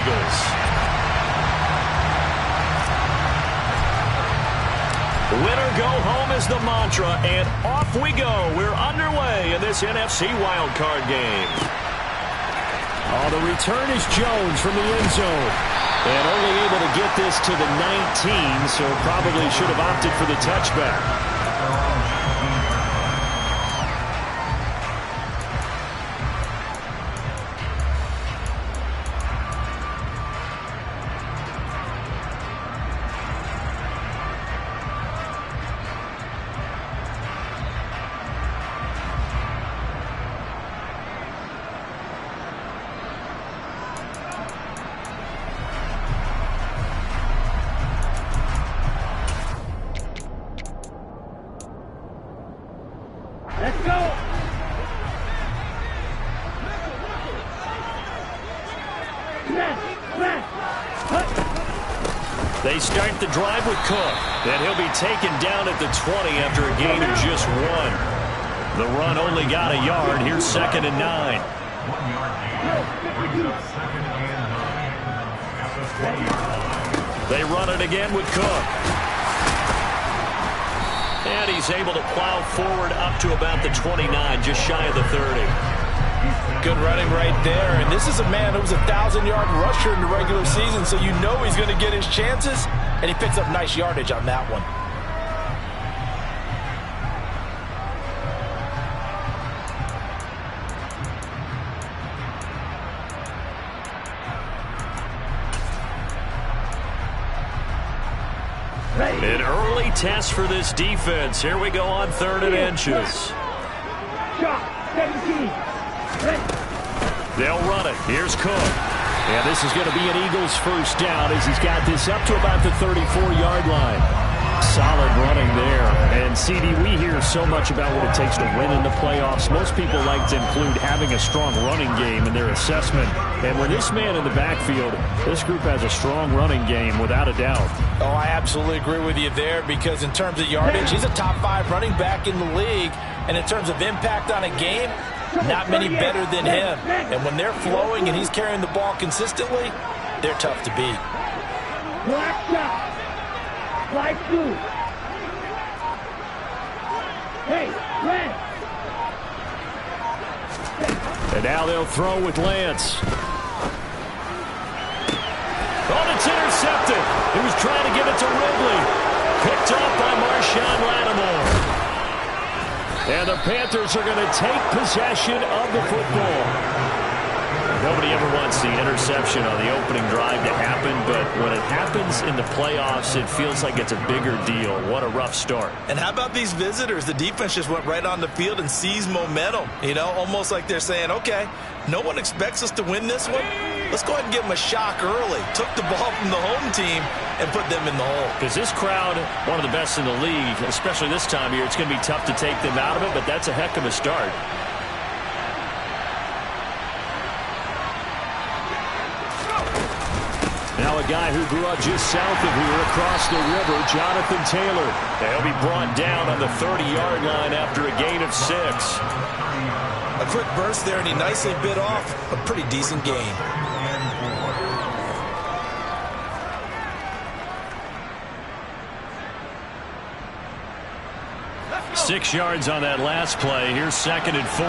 Eagles. Winner go home is the mantra, and off we go. We're underway in this NFC wildcard game. Oh, the return is Jones from the end zone. And only able to get this to the 19, so probably should have opted for the touchback. Let's go! They start the drive with Cook, and he'll be taken down at the 20 after a gain of just 1. The run only got a yard. Here's 2nd and 9. They run it again with Cook. And he's able to plow forward up to about the 29, just shy of the 30. Good running right there. And this is a man who was a 1,000-yard rusher in the regular season, so you know he's going to get his chances, and he picks up nice yardage on that one. An early test for this defense. Here we go on 3rd and inches. They'll run it. Here's Cook. And this is going to be an Eagles first down as he's got this up to about the 34-yard line. Solid running there. And, CD, we hear so much about what it takes to win in the playoffs. Most people like to include having a strong running game in their assessment. And with this man in the backfield, this group has a strong running game without a doubt. Oh, I absolutely agree with you there, because in terms of yardage, he's a top 5 running back in the league. And in terms of impact on a game, not many better than him. And when they're flowing and he's carrying the ball consistently, they're tough to beat. Black shot. Fly through. Hey, Lance. And now they'll throw with Lance. Oh, it's intercepted. He was trying to get it to Ridley. Picked up by Marshawn Lattimore. And the Panthers are going to take possession of the football. Nobody ever wants the interception on the opening drive to happen, but when it happens in the playoffs, it feels like it's a bigger deal. What a rough start. And how about these visitors? The defense just went right on the field and seized momentum. You know, almost like they're saying, okay, no one expects us to win this one. Let's go ahead and give them a shock early. Took the ball from the home team and put them in the hole. Because this crowd, one of the best in the league, especially this time of year, it's going to be tough to take them out of it, but that's a heck of a start. Now a guy who grew up just south of here across the river, Jonathan Taylor. He'll be brought down on the 30-yard line after a gain of 6. A quick burst there, and he nicely bit off a pretty decent gain. Six yards on that last play. Here's 2nd and 4.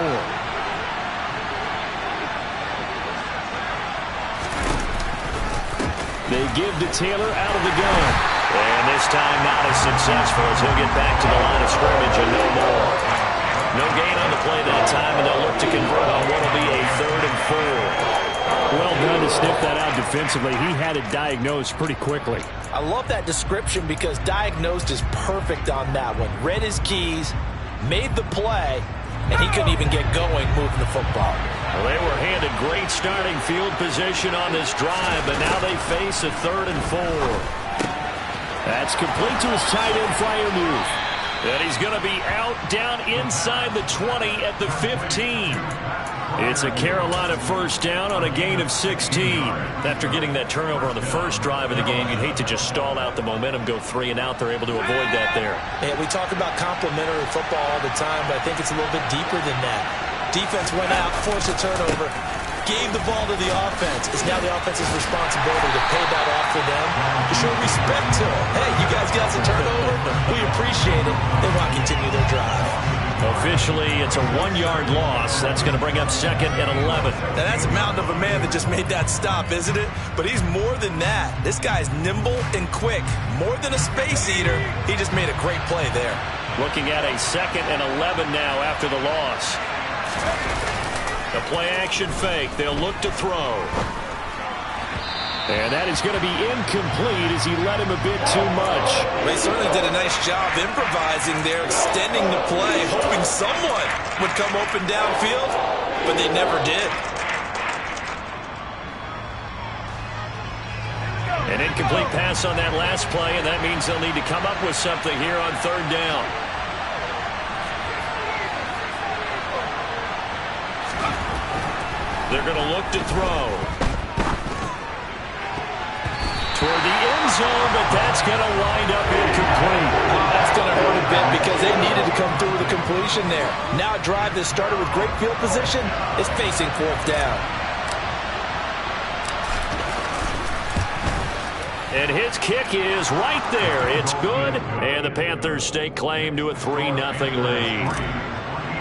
They give to Taylor out of the gun. And this time not as successful as he'll get back to the line of scrimmage and no more. No gain on the play that time, and they'll look to convert on what will be a 3rd and 4. Well done to sniff that out defensively. He had it diagnosed pretty quickly. I love that description because diagnosed is perfect on that one. Read his keys, made the play, and he couldn't even get going moving the football. Well, they were handed great starting field position on this drive, but now they face a 3rd and 4. That's complete to his tight end flyer move. And he's going to be out down inside the 20 at the 15. It's a Carolina first down on a gain of 16. After getting that turnover on the first drive of the game, you'd hate to just stall out the momentum, go 3 and out. They're able to avoid that there. Yeah, we talk about complementary football all the time, but I think it's a little bit deeper than that. Defense went out, forced a turnover. gave the ball to the offense. It's now the offense's responsibility to pay that off for them, to show respect to them. Hey, you guys got some turnover. We appreciate it. They want to continue their drive. Officially, it's a 1-yard loss. That's going to bring up 2nd and 11. Now, that's a mountain of a man that just made that stop, isn't it? But he's more than that. This guy's nimble and quick. More than a space eater, he just made a great play there. Looking at a 2nd and 11 now after the loss. The play-action fake. They'll look to throw. And that is going to be incomplete as he let him a bit too much. They certainly did a nice job improvising there, extending the play, hoping someone would come open downfield, but they never did. An incomplete pass on that last play, and that means they'll need to come up with something here on 3rd down. They're going to look to throw. Toward the end zone, but that's going to wind up incomplete. That's going to hurt a bit because they needed to come through with a completion there. Now a drive that started with great field position is facing 4th down. And his kick is right there. It's good, and the Panthers stake claim to a 3-0 lead.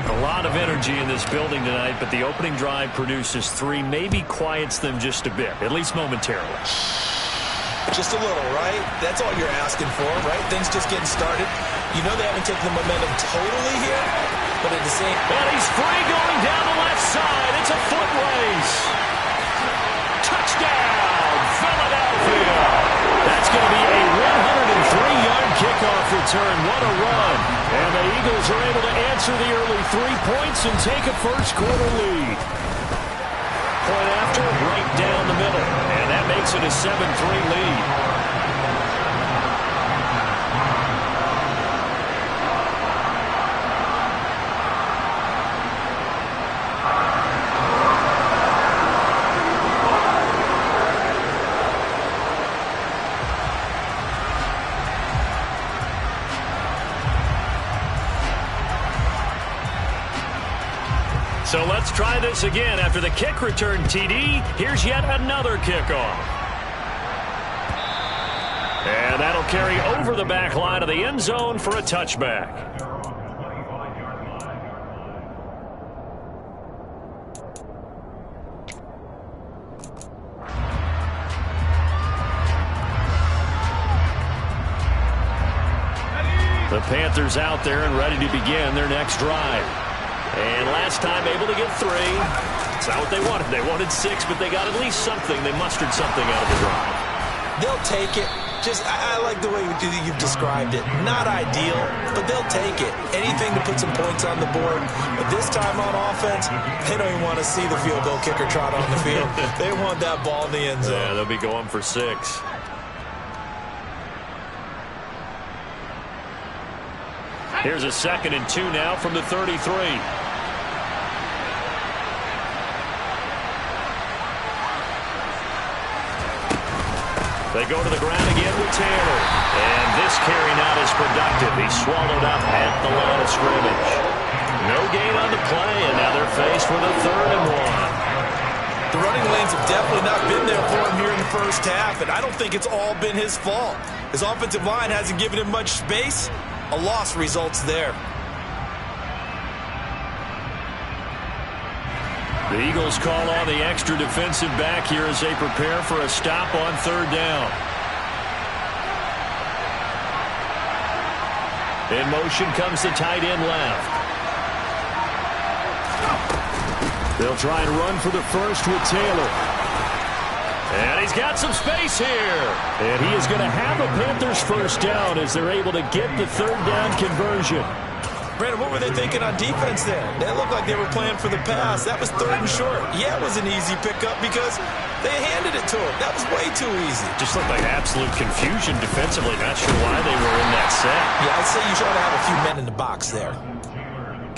A lot of energy in this building tonight, but the opening drive produces 3, maybe quiets them just a bit, at least momentarily. Just a little, right? That's all you're asking for, right? Things just getting started. You know they haven't taken the momentum totally here, but at the same... And he's free going down the left side. It's a foot race. Touchdown, Philadelphia. That's going to be a 103-yard kickoff return. What a run. And the Eagles are able to answer the early 3 points and take a first-quarter lead. Point after, right down the middle. And that makes it a 7-3 lead. So let's try this again. After the kick return TD, here's yet another kickoff. And that'll carry over the back line of the end zone for a touchback. The Panthers out there and ready to begin their next drive. And last time able to get 3. It's not what they wanted. They wanted 6, but they got at least something. They mustered something out of the drive. They'll take it. Just, I like the way you've described it. Not ideal, but they'll take it. Anything to put some points on the board. But this time on offense, they don't even want to see the field goal kicker trot on the field. They want that ball in the end zone. Yeah, they'll be going for 6. Here's a 2nd and 2 now from the 33. They go to the ground again with Taylor. And this carry not as productive. He's swallowed up at the line of scrimmage. No gain on the play, and now they're faced with a 3rd and 1. The running lanes have definitely not been there for him here in the first half, and I don't think it's all been his fault. His offensive line hasn't given him much space. A loss results there. The Eagles call on the extra defensive back here as they prepare for a stop on 3rd down. In motion comes the tight end left. They'll try and run for the first with Taylor. And he's got some space here. And he is going to have a Panthers first down as they're able to get the 3rd down conversion. Brandon, what were they thinking on defense there? They looked like they were playing for the pass. That was 3rd and short. Yeah, it was an easy pickup because they handed it to him. That was way too easy. Just looked like absolute confusion defensively. Not sure why they were in that set. Yeah, I'd say you should have a few men in the box there.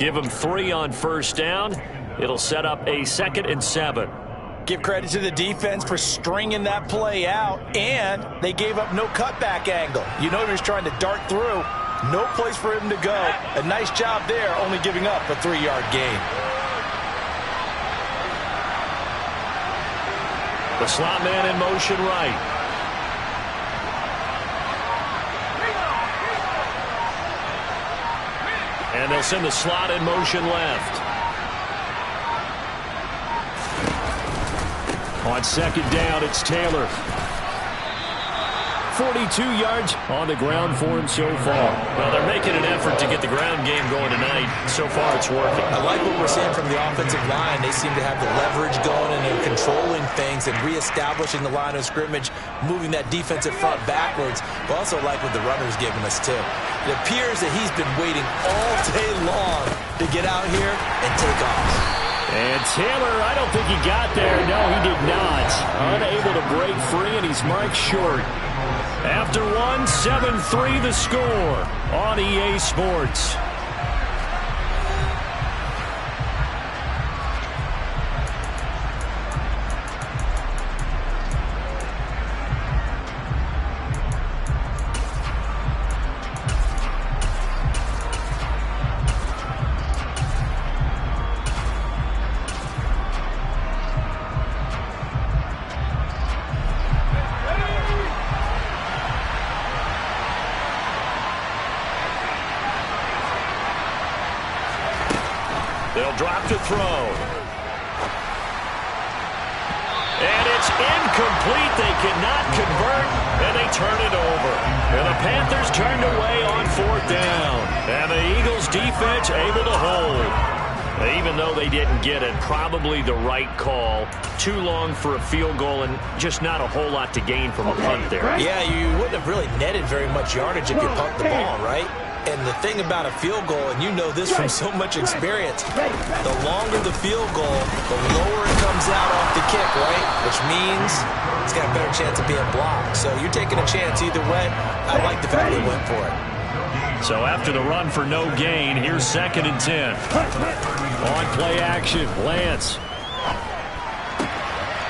Give them 3 on first down. It'll set up a 2nd and 7. Give credit to the defense for stringing that play out, and they gave up no cutback angle. You know he was trying to dart through. No place for him to go. A nice job there, only giving up a 3-yard gain. The slot man in motion right. And they'll send the slot in motion left. On second down, it's Taylor. 42 yards on the ground for him so far. Well, they're making an effort to get the ground game going tonight. So far, it's working. I like what we're seeing from the offensive line. They seem to have the leverage going, and they're controlling things and reestablishing the line of scrimmage, moving that defensive front backwards. But also like what the runner's giving us, too. It appears that he's been waiting all day long to get out here and take off. And Taylor, I don't think he got there. No, he did not. Unable to break free, and he's marked short. After one, 7-3 the score on EA Sports. They'll drop to throw. And it's incomplete. They cannot convert, and they turn it over. And the Panthers turned away on fourth down. And the Eagles defense able to hold. Even though they didn't get it, probably the right call. Too long for a field goal and just not a whole lot to gain from a punt there. Yeah, you wouldn't have really netted very much yardage if you punt the ball, right? And the thing about a field goal, and you know this from so much experience, the longer the field goal, the lower it comes out off the kick, right? Which means it's got a better chance of being blocked. So you're taking a chance either way. I like the fact they went for it. So after the run for no gain, here's 2nd and 10. On play action, Lance.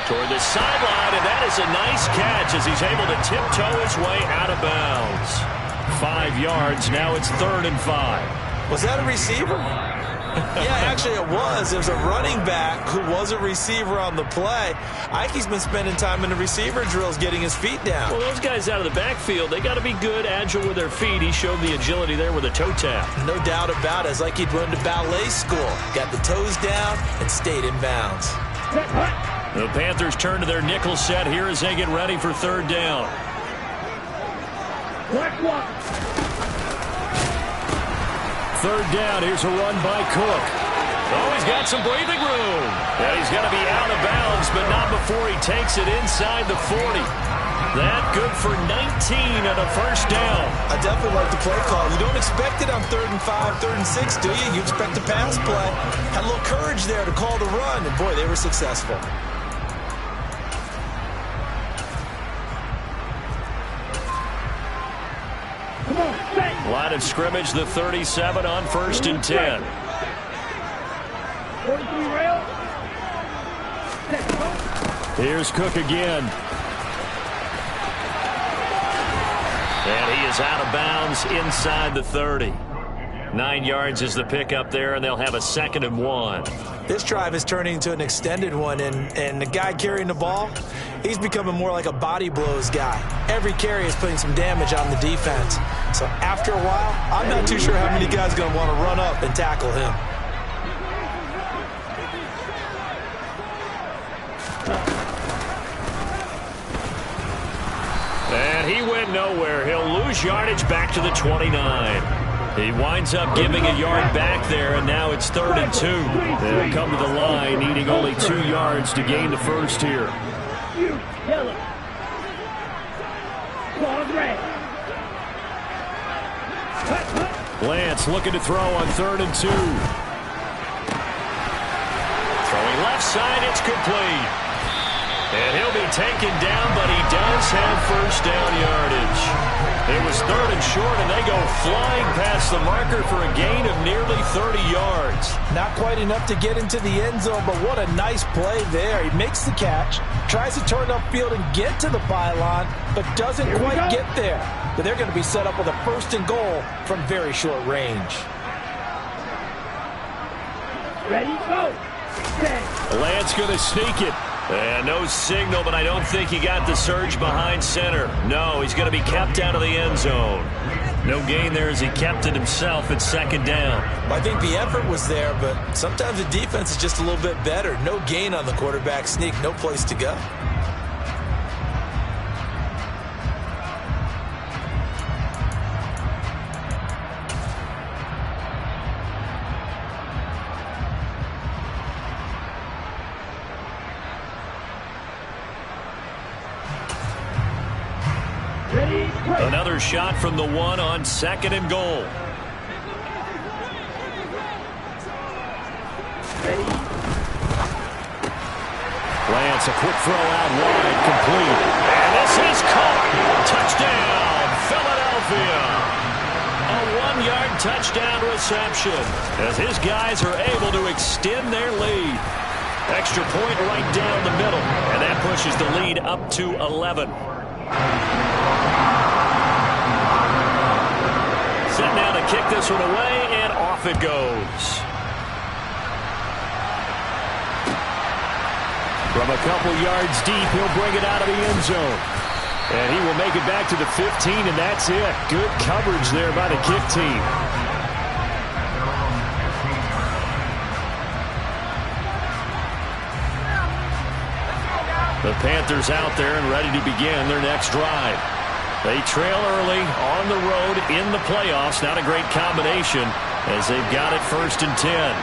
Toward the sideline, and that is a nice catch as he's able to tiptoe his way out of bounds. 5 yards, now it's 3rd and 5. Was that a receiver? Yeah, actually it was. There's a running back who was a receiver on the play. Ike's been spending time in the receiver drills getting his feet down. Well, those guys out of the backfield, they got to be good, agile with their feet. He showed the agility there with a toe tap. No doubt about it. It's like he'd run to ballet school. Got the toes down and stayed in bounds. The Panthers turn to their nickel set here as they get ready for 3rd down. Third down, here's a run by Cook. Oh, he's got some breathing room. And he's going to be out of bounds, but not before he takes it inside the 40. That good for 19 and a first down. I definitely like the play call. You don't expect it on 3rd and 5, 3rd and 6, do you? You expect a pass play. Had a little courage there to call the run, and boy, they were successful. Line of scrimmage, the 37 on 1st and 10. Here's Cook again. And he is out of bounds inside the 30. 9 yards is the pickup there, and they'll have a 2nd and 1. This drive is turning into an extended one, and the guy carrying the ball, he's becoming more like a body blows guy. Every carry is putting some damage on the defense. So after a while, I'm not too sure how many guys are going to want to run up and tackle him. And he went nowhere. He'll lose yardage back to the 29. He winds up giving a yard back there, and now it's 3rd and 2. They'll come to the line, needing only 2 yards to gain the first here. Lance looking to throw on 3rd and 2. Throwing left side, it's complete. And he'll be taken down, but he does have first down yardage. It was 3rd and short, and they go flying past the marker for a gain of nearly 30 yards. Not quite enough to get into the end zone, but what a nice play there. He makes the catch, tries to turn upfield and get to the pylon, but doesn't quite get there. But they're going to be set up with a 1st and goal from very short range. Ready, go. Lance going to sneak it. And no signal, but I don't think he got the surge behind center. No, he's going to be kept out of the end zone. No gain there as he kept it himself at second down. I think the effort was there, but sometimes the defense is just a little bit better. No gain on the quarterback sneak, no place to go. Another shot from the 1 on 2nd and goal. Lance, a quick throw out wide, complete. And this is caught. Touchdown, Philadelphia. A 1-yard touchdown reception as his guys are able to extend their lead. Extra point right down the middle, and that pushes the lead up to 11. Set now to kick this one away, and off it goes. From a couple yards deep, he'll bring it out of the end zone. And he will make it back to the 15, and that's it. Good coverage there by the kick team. The Panthers out there and ready to begin their next drive. They trail early on the road in the playoffs. Not a great combination as they've got it 1st and 10.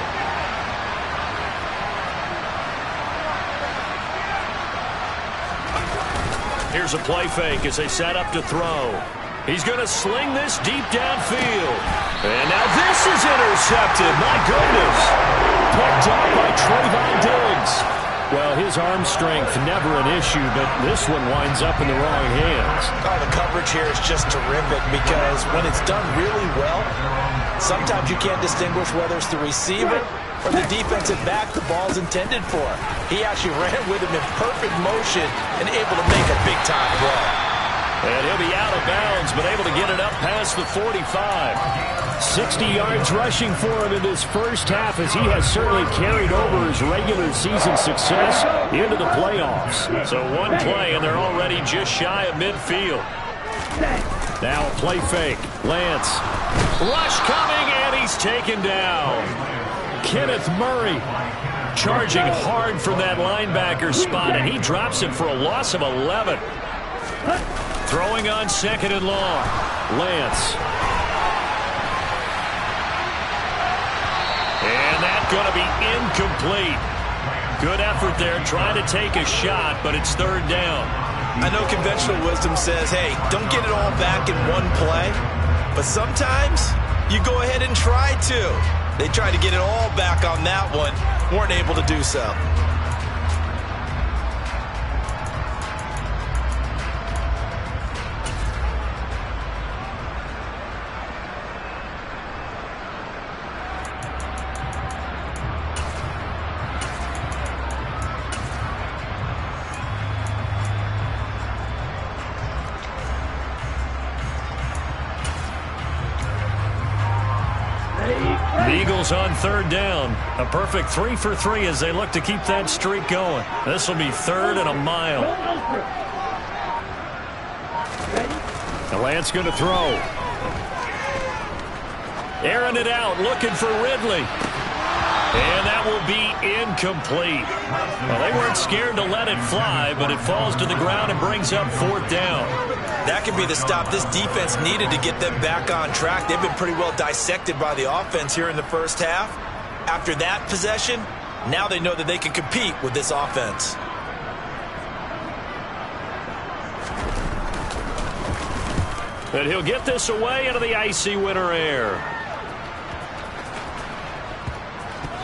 Here's a play fake as they set up to throw. He's going to sling this deep downfield. And now this is intercepted. My goodness. Picked up by Trayvon Diggs. Well, his arm strength never an issue, but this one winds up in the wrong hands. Oh, the coverage here is just terrific because when it's done really well, sometimes you can't distinguish whether it's the receiver or the defensive back the ball's intended for. He actually ran with him in perfect motion and able to make a big-time play. And he'll be out of bounds, but able to get it up past the 45. 60 yards rushing for him in this first half as he has certainly carried over his regular season success into the playoffs. So one play, and they're already just shy of midfield. Now a play fake. Lance. Rush coming, and he's taken down. Kenneth Murray charging hard from that linebacker spot, and he drops him for a loss of 11. Throwing on 2nd and long. Lance. And that's going to be incomplete. Good effort there trying to take a shot, but it's 3rd down. I know conventional wisdom says, hey, don't get it all back in one play. But sometimes you go ahead and try to. They tried to get it all back on that one. Weren't able to do so. The Eagles on 3rd down. A perfect 3 for 3 as they look to keep that streak going. This will be 3rd and a mile. And Lance going to throw. Airing it out, looking for Ridley. And that will be incomplete. Well, they weren't scared to let it fly, but it falls to the ground and brings up 4th down. That could be the stop this defense needed to get them back on track. They've been pretty well dissected by the offense here in the first half. After that possession, now they know that they can compete with this offense. But he'll get this away into the icy winter air.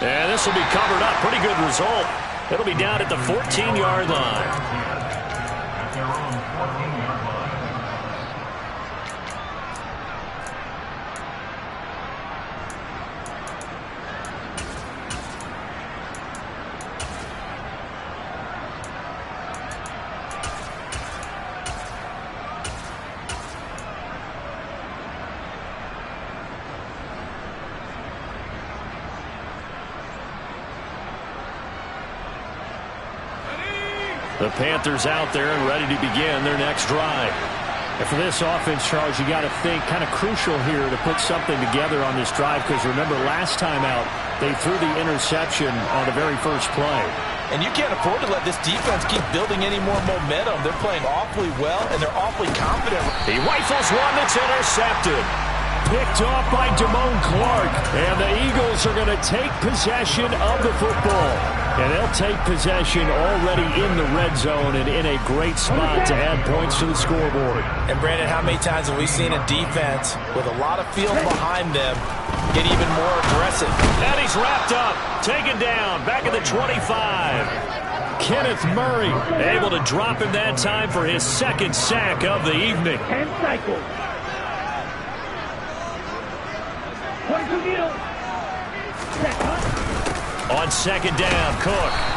And this will be covered up. Pretty good result. It'll be down at the 14-yard line. The Panthers out there and ready to begin their next drive. And for this offense, Charles, you got to think kind of crucial here to put something together on this drive, because remember last time out they threw the interception on the very first play. And you can't afford to let this defense keep building any more momentum. They're playing awfully well, and they're awfully confident. He rifles one that's intercepted. Picked off by Damone Clark. And the Eagles are going to take possession of the football. And they'll take possession already in the red zone and in a great spot to add points to the scoreboard. And, Brandon, how many times have we seen a defense with a lot of field behind them get even more aggressive? And he's wrapped up, taken down, back at the 25. Kenneth Murray able to drop him that time for his second sack of the evening. 10 cycles. 22 needles. On second down, Cook.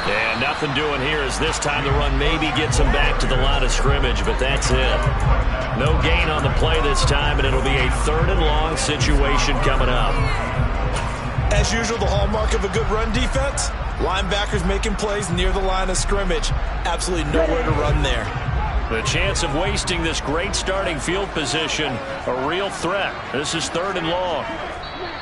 And nothing doing here as this time the run maybe gets him back to the line of scrimmage, but that's it. No gain on the play this time, and it'll be a 3rd and long situation coming up. As usual, the hallmark of a good run defense, linebackers making plays near the line of scrimmage. Absolutely nowhere to run there. The chance of wasting this great starting field position, a real threat. This is 3rd and long.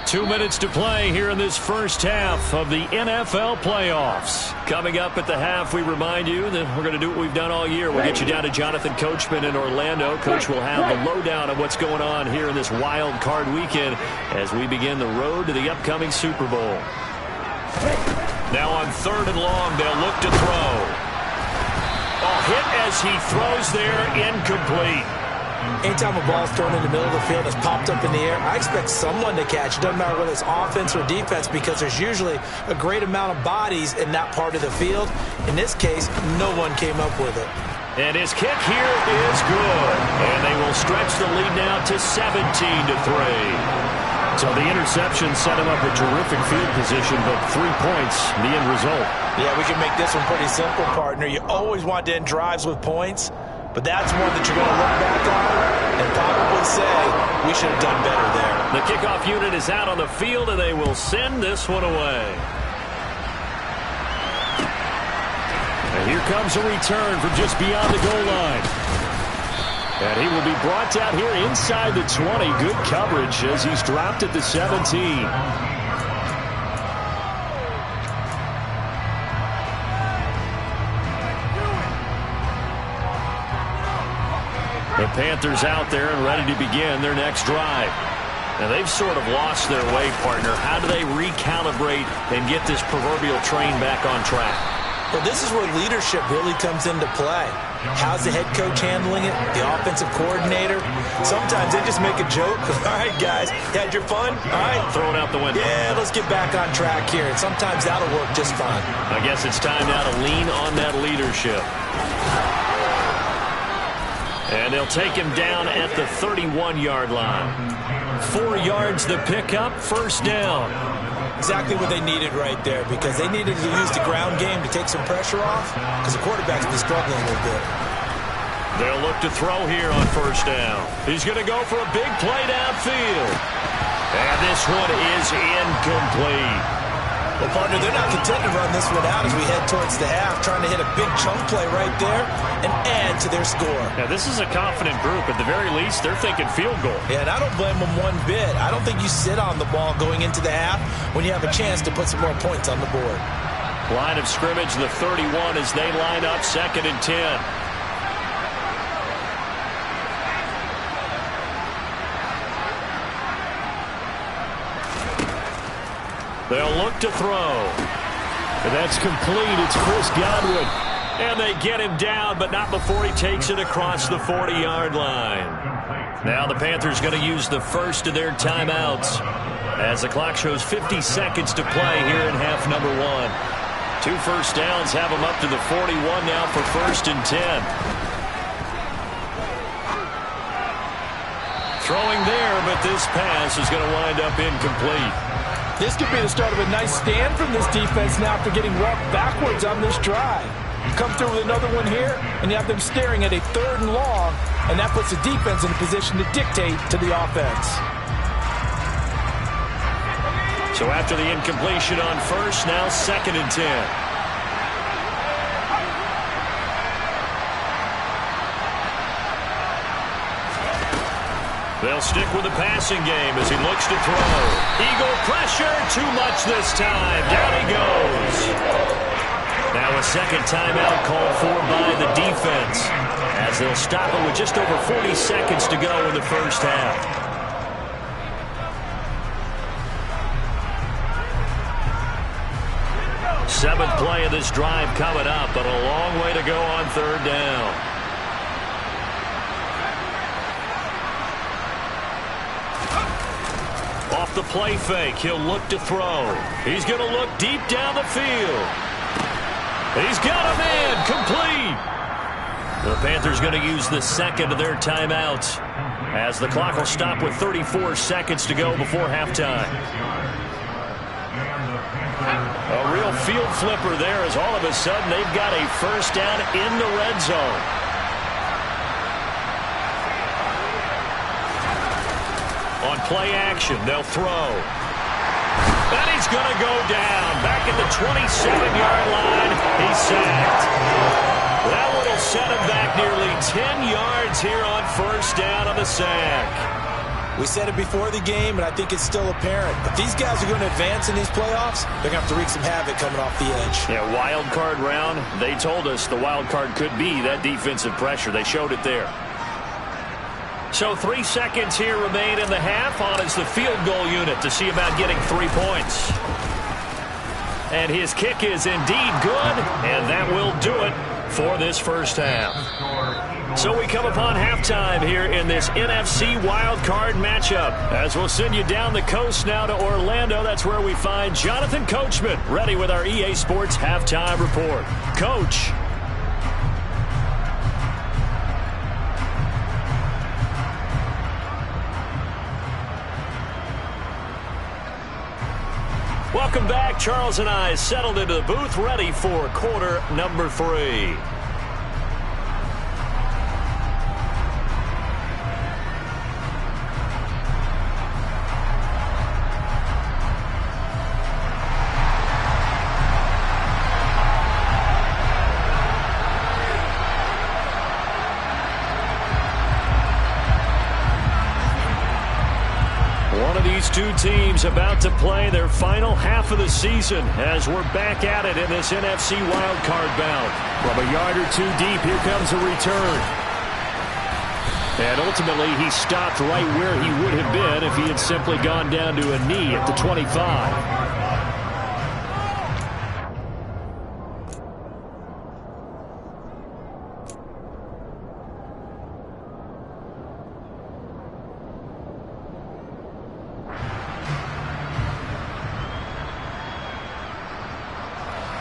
2 minutes to play here in this first half of the NFL playoffs. Coming up at the half, we remind you that we're going to do what we've done all year. We'll get you down to Jonathan Coachman in Orlando. Coach will have the lowdown of what's going on here in this wild card weekend as we begin the road to the upcoming Super Bowl. Now on 3rd and long, they'll look to throw. Hit as he throws there, incomplete. Anytime a ball's thrown in the middle of the field that's popped up in the air, I expect someone to catch. It doesn't matter whether it's offense or defense, because there's usually a great amount of bodies in that part of the field. In this case, no one came up with it. And his kick here is good. And they will stretch the lead now to 17-3. So the interception set him up a terrific field position, but 3 points, the end result. Yeah, we can make this one pretty simple, partner. You always want to end drives with points, but that's one that you're going to look back on and probably say, we should have done better there. The kickoff unit is out on the field, and they will send this one away. And here comes a return from just beyond the goal line. And he will be brought down here inside the 20. Good coverage as he's dropped at the 17. The Panthers out there and ready to begin their next drive. Now, they've sort of lost their way, partner. How do they recalibrate and get this proverbial train back on track? Well, this is where leadership really comes into play. How's the head coach handling it? The offensive coordinator? Sometimes they just make a joke. All right, guys, you had your fun? All right. Throw it out the window. Yeah, let's get back on track here. And sometimes that'll work just fine. I guess it's time now to lean on that leadership. And they'll take him down at the 31-yard line. 4 yards the pickup, first down. Exactly what they needed right there, because they needed to use the ground game to take some pressure off, because the quarterback's been struggling a little bit. They'll look to throw here on first down. He's going to go for a big play downfield. And this one is incomplete. Well, partner, they're not content to run this one out as we head towards the half, trying to hit a big chunk play right there and add to their score. Now, this is a confident group. At the very least, they're thinking field goal. Yeah, and I don't blame them one bit. I don't think you sit on the ball going into the half when you have a chance to put some more points on the board. Line of scrimmage, the 31 as they line up, 2nd and 10. They'll look to throw. And that's complete. It's Chris Godwin. And they get him down, but not before he takes it across the 40-yard line. Now the Panthers going to use the first of their timeouts as the clock shows 50 seconds to play here in half number 1. 2 first downs have them up to the 41 now for 1st and 10. Throwing there, but this pass is going to wind up incomplete. This could be the start of a nice stand from this defense now after getting walked backwards on this drive. Come through with another one here, and you have them staring at a 3rd and long, and that puts the defense in a position to dictate to the offense. So after the incompletion on first, now 2nd and 10. They'll stick with the passing game as he looks to throw. Eagle pressure, too much this time. Down he goes. Now a second timeout called for by the defense as they'll stop it with just over 40 seconds to go in the first half. Seventh play of this drive coming up, but a long way to go on third down. Off the play fake, he'll look to throw. He's going to look deep down the field. He's got a man, complete. The Panthers going to use the second of their timeouts as the clock will stop with 34 seconds to go before halftime. A real field flipper there as all of a sudden they've got a first down in the red zone. On play action, they'll throw. And he's going to go down. Back at the 27-yard line, he's sacked. That one will set him back nearly 10 yards here on first down on the sack. We said it before the game, and I think it's still apparent. If these guys are going to advance in these playoffs, they're going to have to wreak some havoc coming off the edge. Yeah, wild card round. They told us the wild card could be that defensive pressure. They showed it there. So 3 seconds here remain in the half. On is the field goal unit to see about getting 3 points. And his kick is indeed good, and that will do it for this first half. So we come upon halftime here in this NFC wild card matchup. As we'll send you down the coast now to Orlando, that's where we find Jonathan Coachman ready with our EA Sports halftime report. Coach. Welcome back. Charles and I settled into the booth ready for quarter number 3. These two teams about to play their final half of the season as we're back at it in this NFC wildcard bout. From a yard or two deep, here comes a return. And ultimately, he stopped right where he would have been if he had simply gone down to a knee at the 25.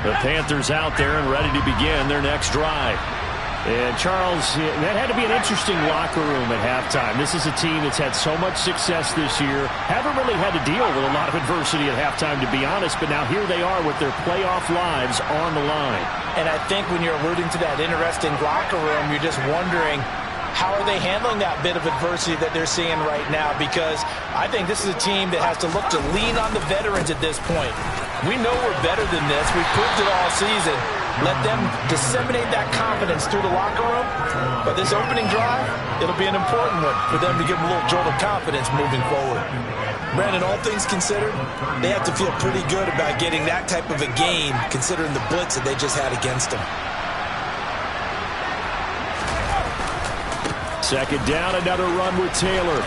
The Panthers out there and ready to begin their next drive. And Charles, that had to be an interesting locker room at halftime. This is a team that's had so much success this year. Haven't really had to deal with a lot of adversity at halftime, to be honest. But now here they are with their playoff lives on the line. And I think when you're alluding to that interesting locker room, you're just wondering, how are they handling that bit of adversity that they're seeing right now? Because I think this is a team that has to look to lean on the veterans at this point. We know we're better than this. We've proved it all season. Let them disseminate that confidence through the locker room. But this opening drive, it'll be an important one for them to give them a little jolt of confidence moving forward. Brandon, all things considered, they have to feel pretty good about getting that type of a game, considering the blitz that they just had against them. Second down, another run with Taylor.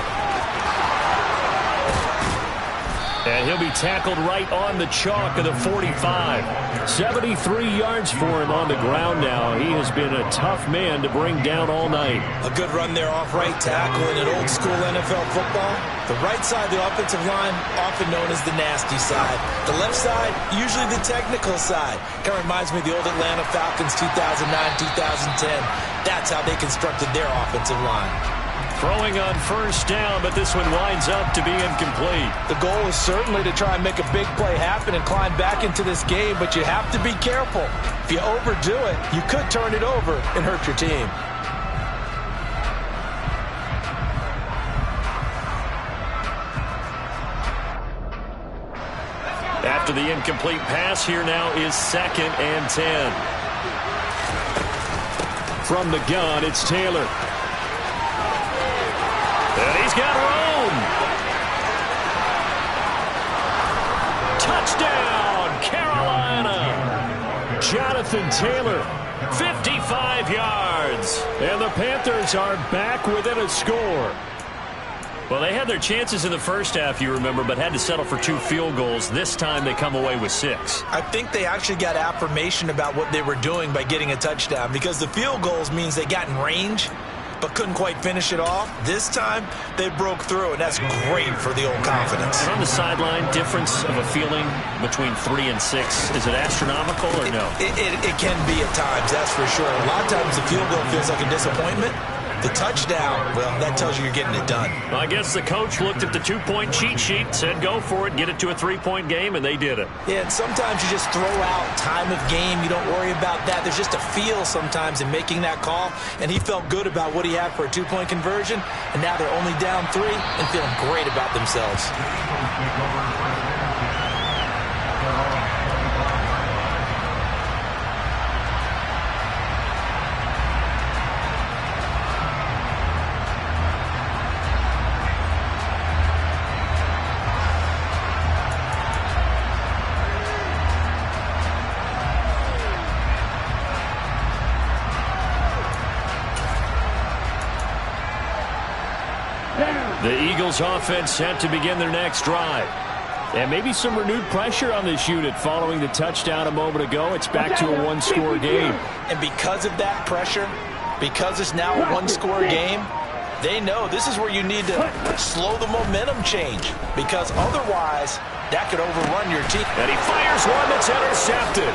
And he'll be tackled right on the chalk of the 45. 73 yards for him on the ground now. He has been a tough man to bring down all night. A good run there off right tackle in an old school NFL football. The right side of the offensive line, often known as the nasty side. The left side, usually the technical side. Kind of reminds me of the old Atlanta Falcons 2009-2010. That's how they constructed their offensive line. Throwing on first down, but this one winds up to be incomplete. The goal is certainly to try and make a big play happen and climb back into this game, but you have to be careful. If you overdo it, you could turn it over and hurt your team. After the incomplete pass, here now is 2nd and 10. From the gun, it's Taylor. And He's got room. Touchdown, Carolina. Jonathan Taylor, 55 yards. And the Panthers are back within a score. Well, they had their chances in the first half, you remember, but had to settle for 2 field goals. This time they come away with 6. I think they actually got affirmation about what they were doing by getting a touchdown, because the field goals means they got in range but couldn't quite finish it off. This time they broke through, and that's great for the old confidence. And on the sideline, difference of a feeling between 3 and 6, is it astronomical or no? It can be at times, that's for sure. A lot of times the field goal feels like a disappointment. The touchdown, well, that tells you you're getting it done. Well, I guess the coach looked at the 2-point cheat sheet, said go for it, get it to a 3-point game, and they did it. Yeah, and sometimes you just throw out time of game. You don't worry about that. There's just a feel sometimes in making that call, and he felt good about what he had for a 2-point conversion, and now they're only down 3 and feeling great about themselves. The Eagles offense set to begin their next drive. And maybe some renewed pressure on this unit following the touchdown a moment ago. It's back to a 1-score game. And because of that pressure, because it's now a 1-score game, they know this is where you need to slow the momentum change, because otherwise that could overrun your team. And he fires one that's intercepted.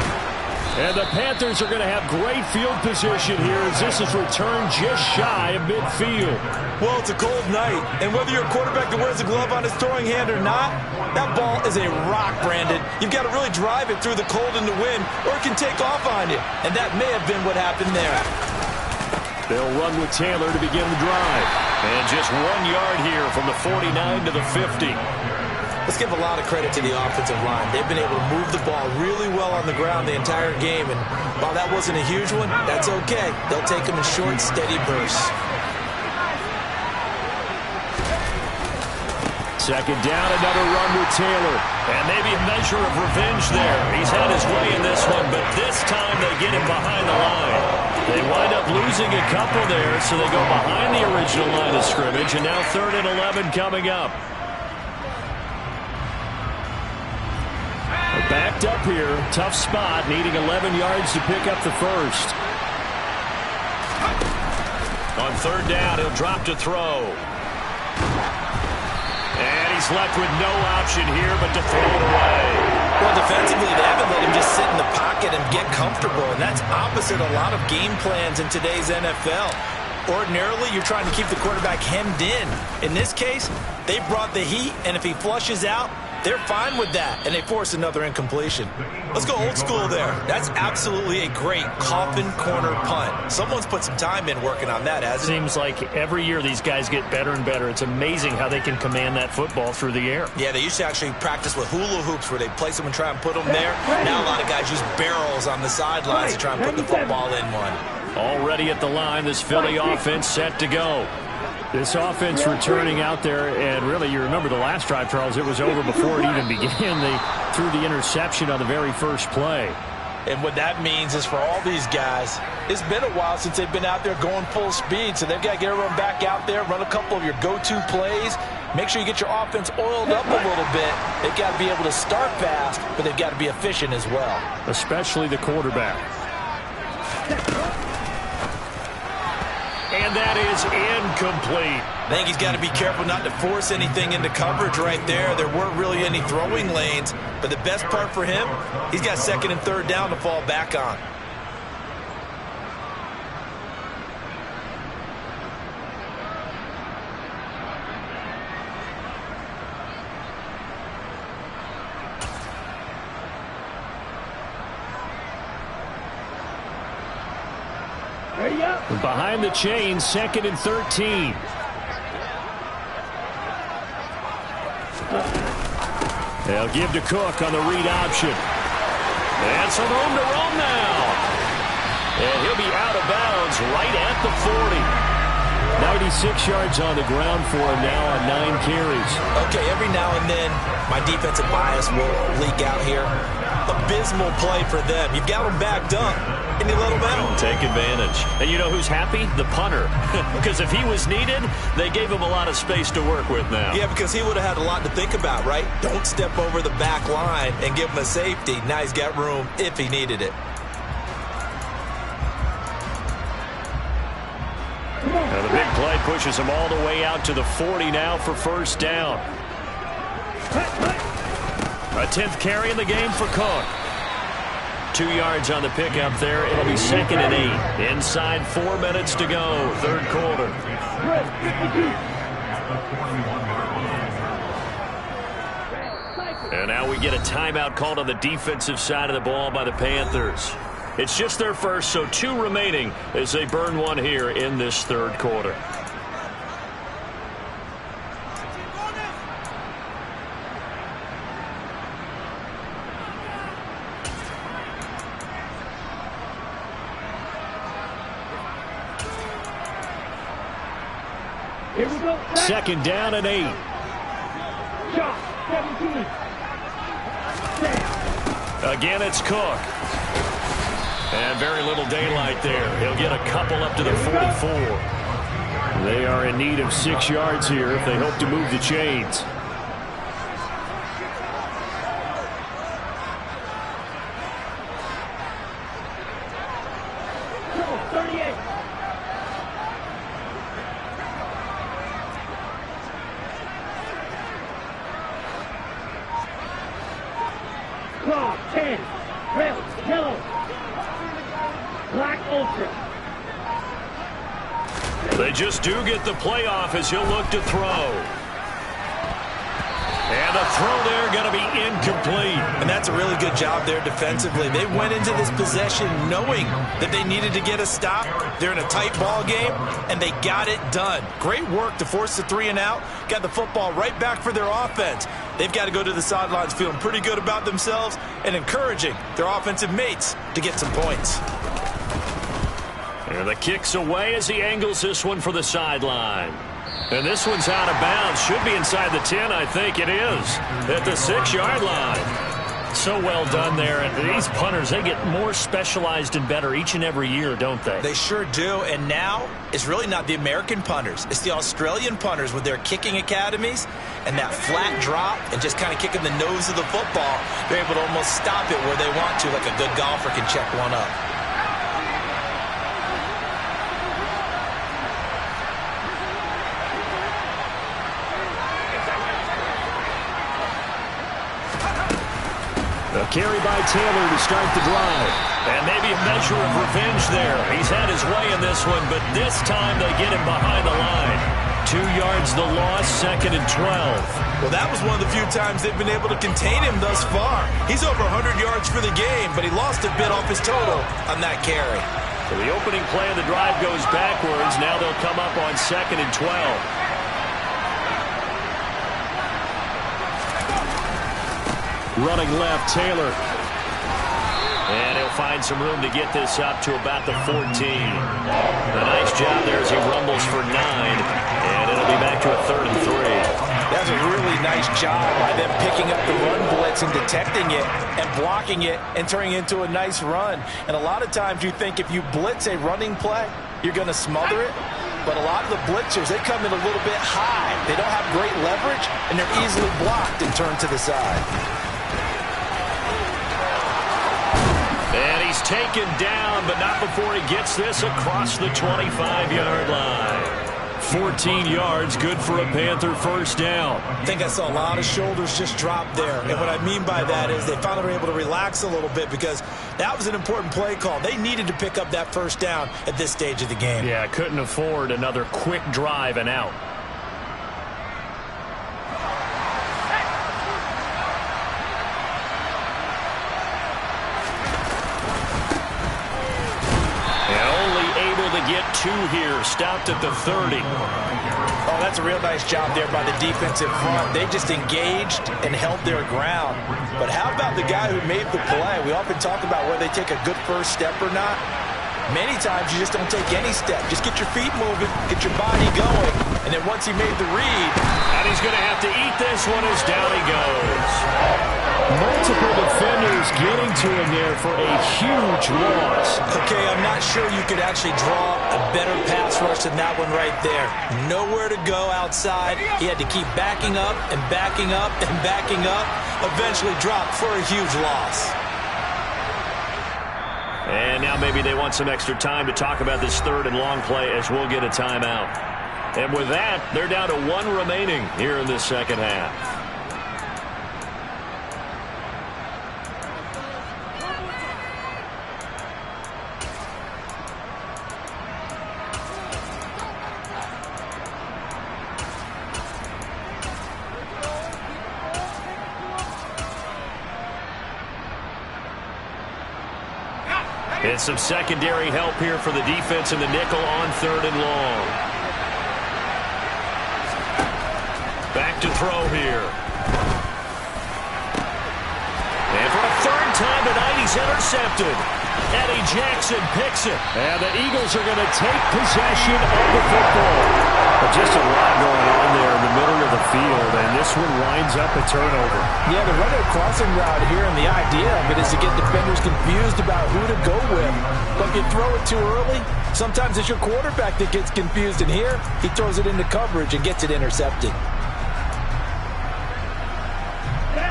And the Panthers are going to have great field position here as this is returned just shy of midfield. Well, it's a cold night, and whether you're a quarterback that wears a glove on his throwing hand or not, that ball is a rock, Brandon. You've got to really drive it through the cold and the wind, or it can take off on you. And that may have been what happened there. They'll run with Taylor to begin the drive. And just 1 yard here from the 49 to the 50. Let's give a lot of credit to the offensive line. They've been able to move the ball really well on the ground the entire game. And while that wasn't a huge one, that's okay. They'll take them in short, steady bursts. Second down, another run with Taylor. And maybe a measure of revenge there. He's had his way in this one, but this time they get him behind the line. They wind up losing a couple there, so they go behind the original line of scrimmage. And now 3rd and 11 coming up. Backed up here, tough spot, needing 11 yards to pick up the first. On 3rd down, he'll drop to throw. And he's left with no option here but to throw it away. Well, defensively, they haven't let him just sit in the pocket and get comfortable, and that's opposite a lot of game plans in today's NFL. Ordinarily, you're trying to keep the quarterback hemmed in. In this case, they brought the heat, and if he flushes out, they're fine with that, and they force another incompletion. Let's go old school there. That's absolutely a great coffin corner punt. Someone's put some time in working on that, hasn't it? Seems like every year these guys get better and better. It's amazing how they can command that football through the air. Yeah, they used to actually practice with hula hoops where they place them and try and put them there. Now a lot of guys use barrels on the sidelines to try and put the football in one. Already at the line, this Philly offense set to go. This offense returning out there, and really, you remember the last drive, Charles, it was over before it even began. They threw the interception on the very first play. And what that means is for all these guys, it's been a while since they've been out there going full speed, so they've got to get everyone back out there, run a couple of your go-to plays, make sure you get your offense oiled up a little bit. They've got to be able to start fast, but they've got to be efficient as well. Especially the quarterback. And that is incomplete. I think he's got to be careful not to force anything into coverage right there. There weren't really any throwing lanes, but the best part for him, he's got 2nd and 3rd down to fall back on. Behind the chain, 2nd and 13. They'll give to Cook on the read option. And some room to roam now. And he'll be out of bounds right at the 40. 96 yards on the ground for him now on 9 carries. Okay, every now and then my defensive bias will leak out here. Abysmal play for them. You've got them backed up, and you let them out. Take advantage. And you know who's happy? The punter. Because if he was needed, they gave him a lot of space to work with now. Yeah, because he would have had a lot to think about, right? Don't step over the back line and give him a safety. Now he's got room if he needed it. Now the big play pushes him all the way out to the 40 now for first down. A 10th carry in the game for Cook. 2 yards on the pickup there. It'll be 2nd and 8. Inside 4 minutes to go, third quarter. And now we get a timeout called on the defensive side of the ball by the Panthers. It's just their first, so 2 remaining as they burn one here in this third quarter. Here we go. 2nd down and 8. Shot. 17. Again, it's Cook. And very little daylight there. He'll get a couple up to the 44. They are in need of 6 yards here if they hope to move the chains. Claw, 10. Red, yellow. Black ultra. They just do get the playoff as he'll look to throw. And the throw there going to be incomplete. And that's a really good job there defensively. They went into this possession knowing that they needed to get a stop. They're in a tight ball game, and they got it done. Great work to force the 3 and out. Got the football right back for their offense. They've got to go to the sidelines feeling pretty good about themselves and encouraging their offensive mates to get some points. And the kick's away as he angles this one for the sideline. And this one's out of bounds. Should be inside the 10, I think it is. At the 6-yard line. So well done there. And these punters, they get more specialized and better each and every year, don't they? They sure do. And now it's really not the American punters. It's the Australian punters with their kicking academies and that flat drop and just kind of kicking the nose of the football. They're able to almost stop it where they want to, like a good golfer can check one up. A carry by Taylor to start the drive. And maybe a measure of revenge there. He's had his way in this one, but this time they get him behind the line. 2 yards the loss, 2nd and 12. Well, that was one of the few times they've been able to contain him thus far. He's over 100 yards for the game, but he lost a bit off his total on that carry. So the opening play of the drive goes backwards. Now they'll come up on 2nd and 12. Running left, Taylor. And he'll find some room to get this up to about the 14. A nice job there as he rumbles for 9. And it'll be back to a 3rd and 3. That's a really nice job by them picking up the run blitz and detecting it and blocking it and turning it into a nice run. And a lot of times you think if you blitz a running play, you're going to smother it. But a lot of the blitzers, they come in a little bit high. They don't have great leverage, and they're easily blocked and turned to the side. And he's taken down, but not before he gets this across the 25-yard line. 14 yards, good for a Panther first down. I think I saw a lot of shoulders just drop there. And what I mean by that is they finally were able to relax a little bit because that was an important play call. They needed to pick up that first down at this stage of the game. Yeah, couldn't afford another quick drive and out. Get 2 here, stopped at the 30. Oh, that's a real nice job there by the defensive front. They just engaged and held their ground. But how about the guy who made the play? We often talk about whether they take a good first step or not. Many times you just don't take any step. Just get your feet moving, get your body going, and then once he made the read. And he's going to have to eat this one as down he goes. Multiple defenders getting to him there for a huge loss. Okay, I'm not sure you could actually draw a better pass rush than that one right there. Nowhere to go outside. He had to keep backing up and backing up and backing up. Eventually dropped for a huge loss. And now maybe they want some extra time to talk about this third and long play as we'll get a timeout. And with that, they're down to one remaining here in this second half. And some secondary help here for the defense in the nickel on third and long. Back to throw here. And for a third time tonight, he's intercepted. Eddie Jackson picks it. And the Eagles are going to take possession of the football. But just a lot going on there in the middle of the field, and this one winds up a turnover. Yeah, they're running a crossing route here, and the idea of it is to get defenders confused about who to go with. But if you throw it too early, sometimes it's your quarterback that gets confused, and here he throws it into coverage and gets it intercepted.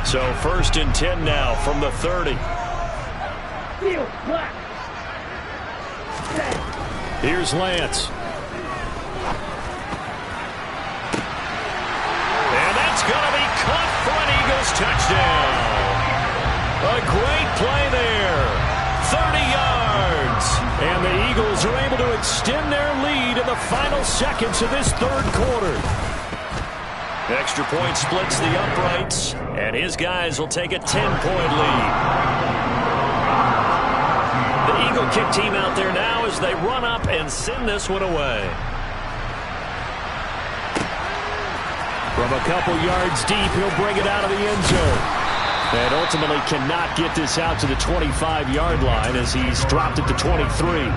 So 1st and 10 now from the 30. Field, black. Here's Lance. And that's going to be caught for an Eagles touchdown. A great play there. 30 yards. And the Eagles are able to extend their lead in the final seconds of this third quarter. Extra point splits the uprights, and his guys will take a 10-point lead. The Eagle kick team out there now as they run up and send this one away. From a couple yards deep, he'll bring it out of the end zone. And ultimately cannot get this out to the 25-yard line as he's dropped it to 23.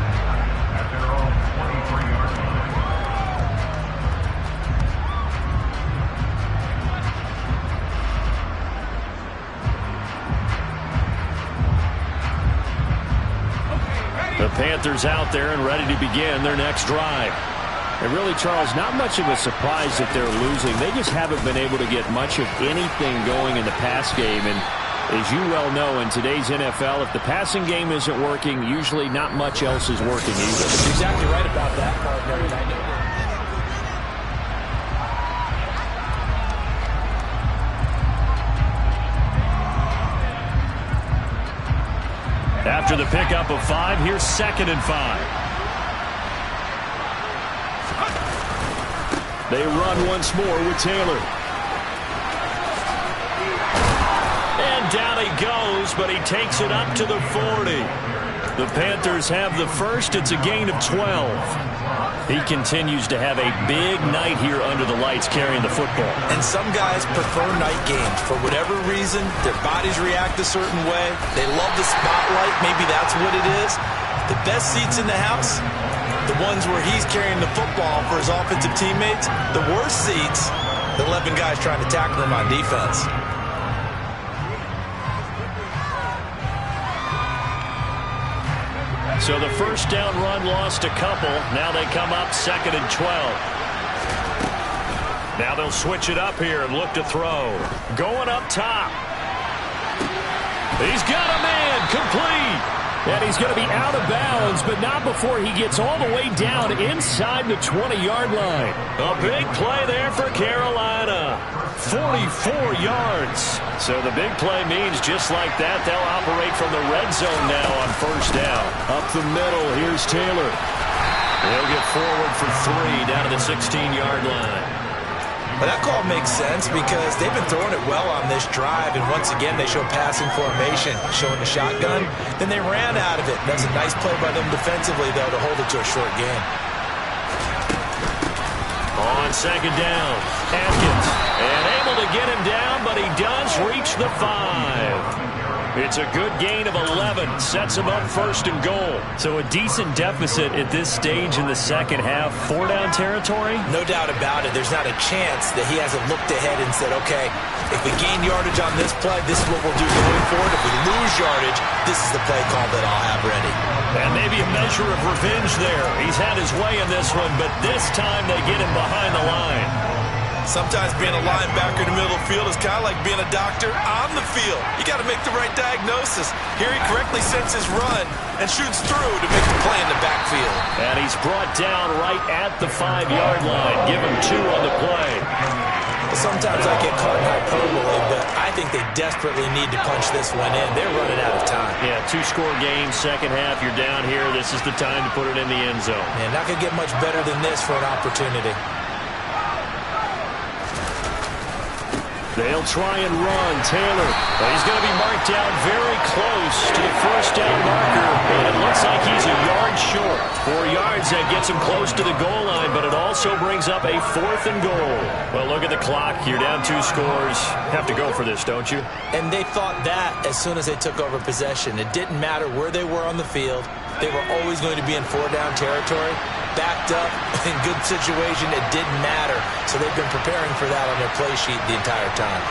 The Panthers out there and ready to begin their next drive. And really, Charles, not much of a surprise that they're losing. They just haven't been able to get much of anything going in the pass game. And as you well know, in today's NFL, if the passing game isn't working, usually not much else is working either. You're exactly right about that, partner. And I know. After the pickup of 5, here's 2nd and 5. They run once more with Taylor. And down he goes, but he takes it up to the 40. The Panthers have the first. It's a gain of 12. He continues to have a big night here under the lights carrying the football. And some guys prefer night games. For whatever reason, their bodies react a certain way. They love the spotlight. Maybe that's what it is. The best seats in the house, the ones where he's carrying the football for his offensive teammates. The worst seats, the 11 guys trying to tackle him on defense. So the first down run lost a couple. Now they come up 2nd and 12. Now they'll switch it up here and look to throw. Going up top. He's got a man complete. And he's going to be out of bounds, but not before he gets all the way down inside the 20-yard line. A big play there for Carolina. 44 yards. So the big play means just like that, they'll operate from the red zone now on first down. Up the middle, here's Taylor. They'll get forward for 3 down to the 16-yard line. Well, that call makes sense because they've been throwing it well on this drive, and once again they show passing formation, showing the shotgun. Then they ran out of it. That's a nice play by them defensively, though, to hold it to a short gain. On 2nd down, Atkins, and able to get him down, but he does reach the 5. It's a good gain of 11. Sets him up first and goal. So a decent deficit at this stage in the second half. 4-down territory? No doubt about it. There's not a chance that he hasn't looked ahead and said, okay, if we gain yardage on this play, this is what we'll do going forward. If we lose yardage, this is the play call that I'll have ready. And maybe a measure of revenge there. He's had his way in this one, but this time they get him behind the line. Sometimes being a linebacker in the middle of the field is kind of like being a doctor on the field. You got to make the right diagnosis. Here he correctly sets his run and shoots through to make the play in the backfield. And he's brought down right at the 5-yard line. Give him 2 on the play. Sometimes I get caught in hyperbole, but I think they desperately need to punch this one in. They're running out of time. Yeah, 2-score game, second half. You're down here. This is the time to put it in the end zone. And not going to get much better than this for an opportunity. They'll try and run. Taylor, he's going to be marked down very close to the first down marker, and it looks like he's a yard short. 4 yards, that gets him close to the goal line, but it also brings up a 4th and goal. Well, look at the clock. You're down 2 scores. Have to go for this, don't you? And they thought that as soon as they took over possession. It didn't matter where they were on the field. They were always going to be in 4-down territory. Backed up, in good situation, it didn't matter. So they've been preparing for that on their play sheet the entire time.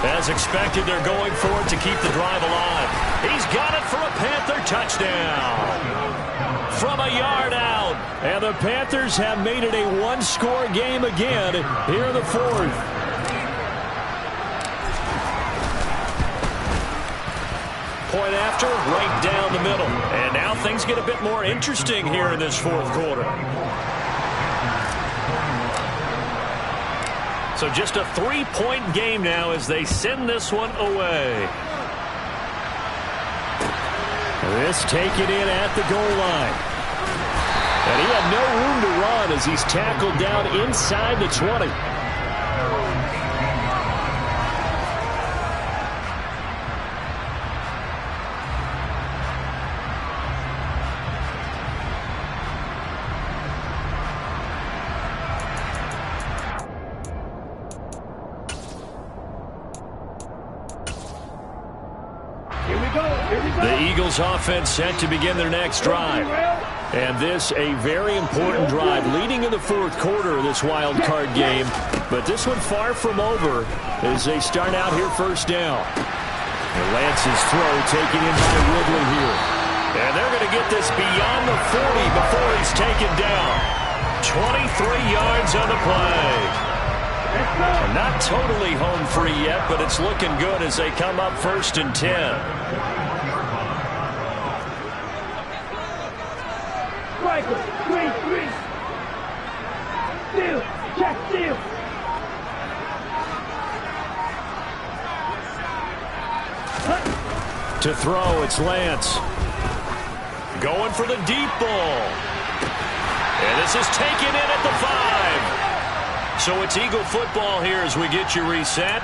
As expected, they're going for it to keep the drive alive. He's got it for a Panther touchdown. From a yard out. And the Panthers have made it a 1-score game again here in the 4th. Point after, right down the middle. And now things get a bit more interesting here in this 4th quarter. So just a 3-point game now as they send this one away. This taken in at the goal line. And he had no room to run as he's tackled down inside the 20. The Eagles offense set to begin their next drive. And this a very important drive leading in the 4th quarter of this wild card game. But this one far from over as they start out here first down. And Lance's throw taken in by Ridley here. And they're going to get this beyond the 40 before he's taken down. 23 yards on the play. And not totally home free yet, but it's looking good as they come up 1st and 10. Steal! Check steal! To throw, it's Lance. Going for the deep ball. And this is taken in at the 5. So it's Eagle football here as we get you reset.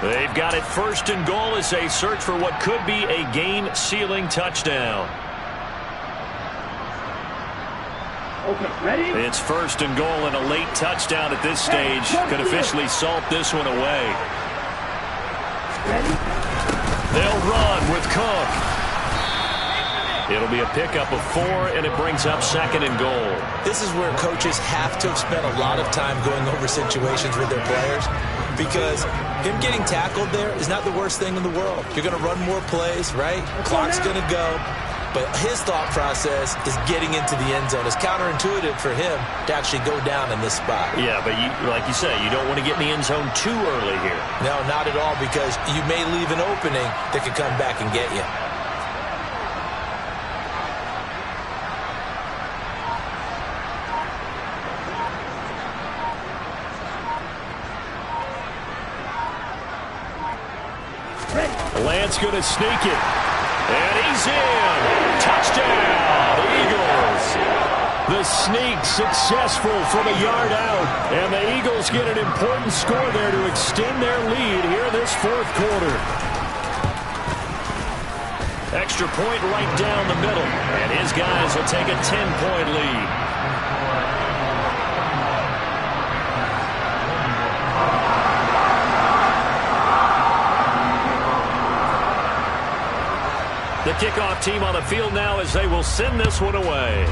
They've got it 1st and goal as they search for what could be a game-sealing touchdown. Okay, ready? It's 1st and goal and a late touchdown at this stage could officially salt this one away. Ready? They'll run with Cook. It'll be a pickup of 4, and it brings up 2nd and goal. This is where coaches have to have spent a lot of time going over situations with their players, because him getting tackled there is not the worst thing in the world. You're going to run more plays, right? Clock's going to go. But his thought process is getting into the end zone. It's counterintuitive for him to actually go down in this spot. Yeah, but like you say, you don't want to get in the end zone too early here. No, not at all, because you may leave an opening that could come back and get you. Lance going to sneak it. And he's in. Touchdown, Eagles. The sneak successful from a yard out. And the Eagles get an important score there to extend their lead here this 4th quarter. Extra point right down the middle. And his guys will take a 10-point lead. The kickoff team on the field now as they will send this one away.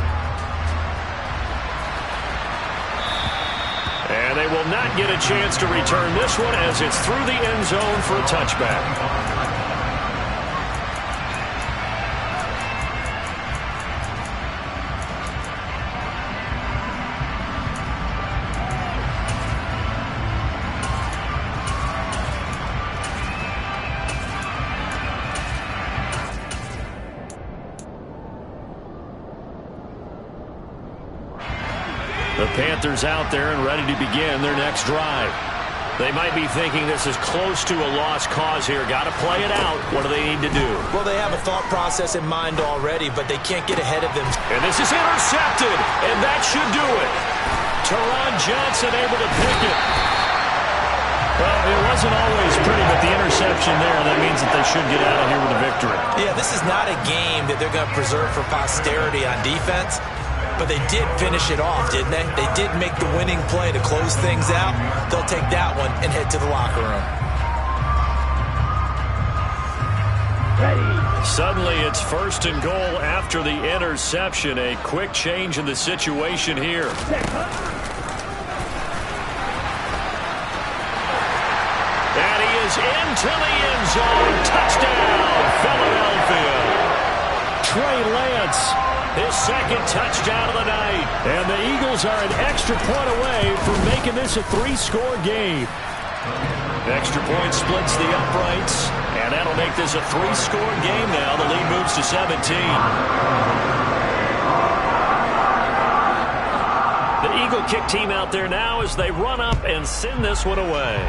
And they will not get a chance to return this one as it's through the end zone for a touchback. The Panthers out there and ready to begin their next drive. They might be thinking this is close to a lost cause here. Got to play it out. What do they need to do? Well, they have a thought process in mind already, but they can't get ahead of them. And this is intercepted, and that should do it. Teron Johnson able to pick it. Well, it wasn't always pretty, but the interception there, that means that they should get out of here with a victory. Yeah, this is not a game that they're going to preserve for posterity on defense. But they did finish it off, didn't they? They did make the winning play to close things out. They'll take that one and head to the locker room. Ready. Suddenly it's first and goal after the interception. A quick change in the situation here. And he is into the end zone. Touchdown, Philadelphia. Trey Lance, his second touchdown of the night. And the Eagles are an extra point away from making this a 3-score game. Extra point splits the uprights, and that'll make this a 3-score game now. The lead moves to 17. The Eagle kick team out there now as they run up and send this one away.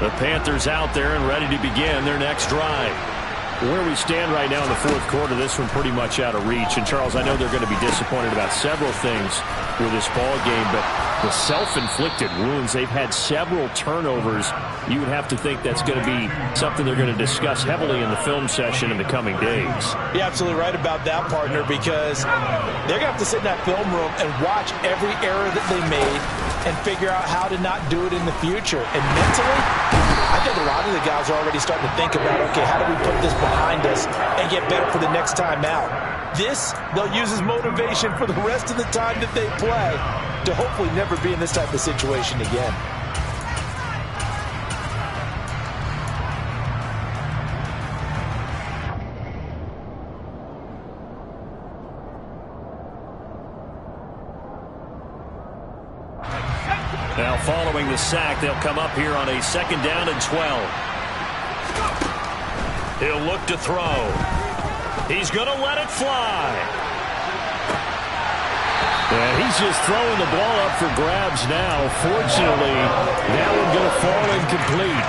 The Panthers out there and ready to begin their next drive. Where we stand right now in the fourth quarter, this one pretty much out of reach. And, Charles, I know they're going to be disappointed about several things with this ball game, but the self-inflicted wounds, they've had several turnovers. You would have to think that's going to be something they're going to discuss heavily in the film session in the coming days. You're absolutely right about that, partner, because they're going to have to sit in that film room and watch every error that they made and figure out how to not do it in the future. And mentally, I think a lot of the guys are already starting to think about, okay, how do we put this behind us and get better for the next time out? This, they'll use as motivation for the rest of the time that they play to hopefully never be in this type of situation again. Now following the sack, they'll come up here on a 2nd down and 12. He'll look to throw. He's going to let it fly. And he's just throwing the ball up for grabs now. Fortunately, that one going to fall incomplete.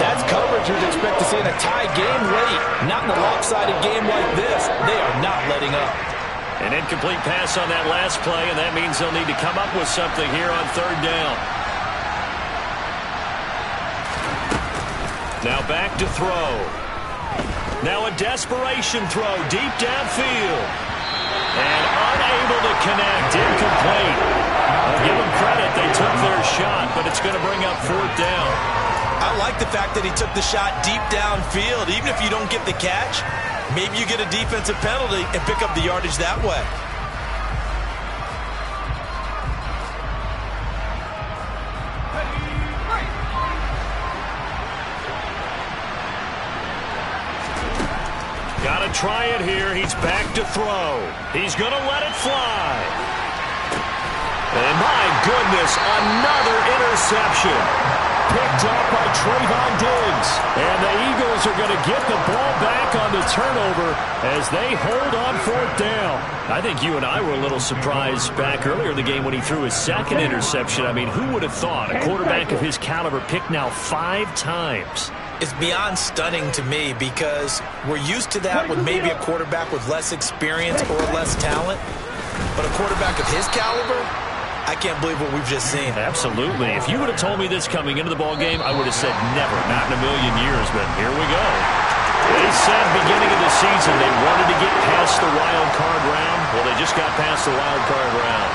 That's coverage you'd expect to see in a tie game late. Not in a lopsided game like this. They are not letting up. An incomplete pass on that last play, and that means they'll need to come up with something here on 3rd down. Now back to throw. Now a desperation throw deep downfield. And unable to connect, incomplete. I'll give them credit, they took their shot, but it's going to bring up 4th down. I like the fact that he took the shot deep downfield. Even if you don't get the catch, maybe you get a defensive penalty and pick up the yardage that way. Got to try it here. He's back to throw. He's going to let it fly. And my goodness, another interception. Picked up by Trayvon Diggs. And the Eagles are going to get the ball back on the turnover as they hold on 4th down. I think you and I were a little surprised back earlier in the game when he threw his 2nd interception. I mean, who would have thought a quarterback of his caliber picked now 5 times is beyond stunning to me because we're used to that with maybe a quarterback with less experience or less talent. But a quarterback of his caliber, I can't believe what we've just seen. Absolutely. If you would have told me this coming into the ball game, I would have said never, not in a million years. But here we go. They said beginning of the season they wanted to get past the wild card round. Well, they just got past the wild card round.